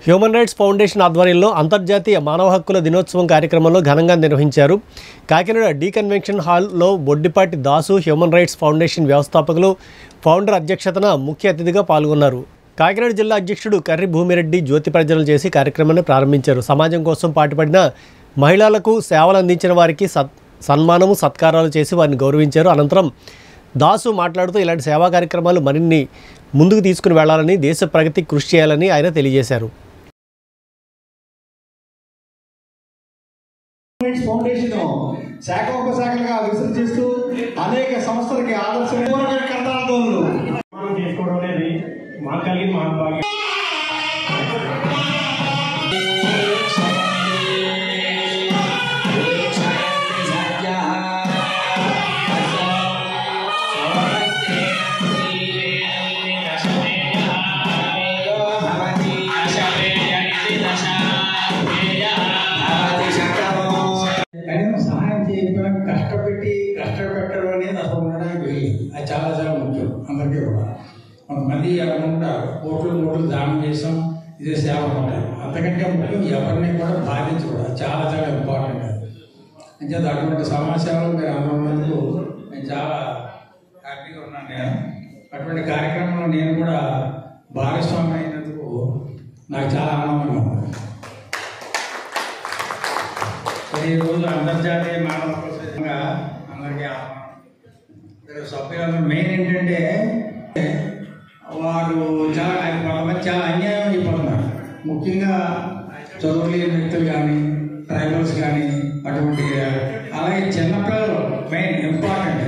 Human rights foundation ఆధ్వర్యంలో అంతర్జాతీయ మానవ హక్కుల దినోత్సవం కార్యక్రమంలో ఘనంగా నిర్వహించారు. కాకినాడ డి కన్వెన్షన్ హాల్లో బొడ్డిపాటి దాసు హ్యూమన్ రైట్స్ ఫౌండేషన్ వ్యవస్థాపకులు ఫౌండర్ అధ్యక్షతన ముఖ్య అతిథిగా పాల్గొన్నారు. కాకినాడ జిల్లా అధ్యక్షుడు కర్రి భూమిరెడ్డి జ్యోతి ప్రజ్వలన చేసి కార్యక్రమాన్ని ప్రారంభించారు. సమాజం కోసం పాటుపడిన మహిళలకు సేవలు అందించిన వారికి సన్మానము సత్కారాలు చేసి వారిని గౌరవించారు. అనంతరం దాసు మాట్లాడుతూ ఇలాంటి సేవా కార్యక్రమాలు మరిన్ని ముందుకు తీసుకుని వెళ్లాలని, దేశ ప్రగతికి కృషి చేయాలని ఆయన తెలియజేశారు. ఫౌండేషన్ శాఖోపశాఖలుగా విస్తరిస్తూ అనేక సంస్థలకి ఆదర్శమైన కర్తార్థోలు చేసుకోవడం అనేది మాకు కలిగిన మహాభాగ్యం. సహాయం చేయడం కష్టపెట్టడం అనేది అసలు ఉండడానికి వెళ్ళి అది చాలా చాలా ముఖ్యం. అందరికీ కూడా కొంతమంది అనుకుంటా కోట్లు దానం చేసాం, ఇదే సేవ ఉంటాయి. అంతకంటే ముఖ్యం ఎవరిని కూడా బాధించకూడదు. చాలా చాలా ఇంపార్టెంట్. అంచేత అటువంటి సమాచారాలు మీరు అందరూ నేను చాలా హ్యాపీగా ఉన్నాను. నేను అటువంటి కార్యక్రమంలో నేను కూడా భాగస్వామి అయినందుకు నాకు చాలా ఆనందంగా ఉంది. ఈరోజు అంతర్జాతీయ మానవ హక్కుల అందరికీ సభ్యులందరూ మెయిన్ ఏంటంటే వారు కొంతమంది చాలా అన్యాయం అయిపోతున్నారు. ముఖ్యంగా చదువులేని వ్యక్తులు కానీ, ట్రైబల్స్ కానీ, అటువంటి అలాగే చిన్నపిల్లలు మెయిన్ ఇంపార్టెంట్.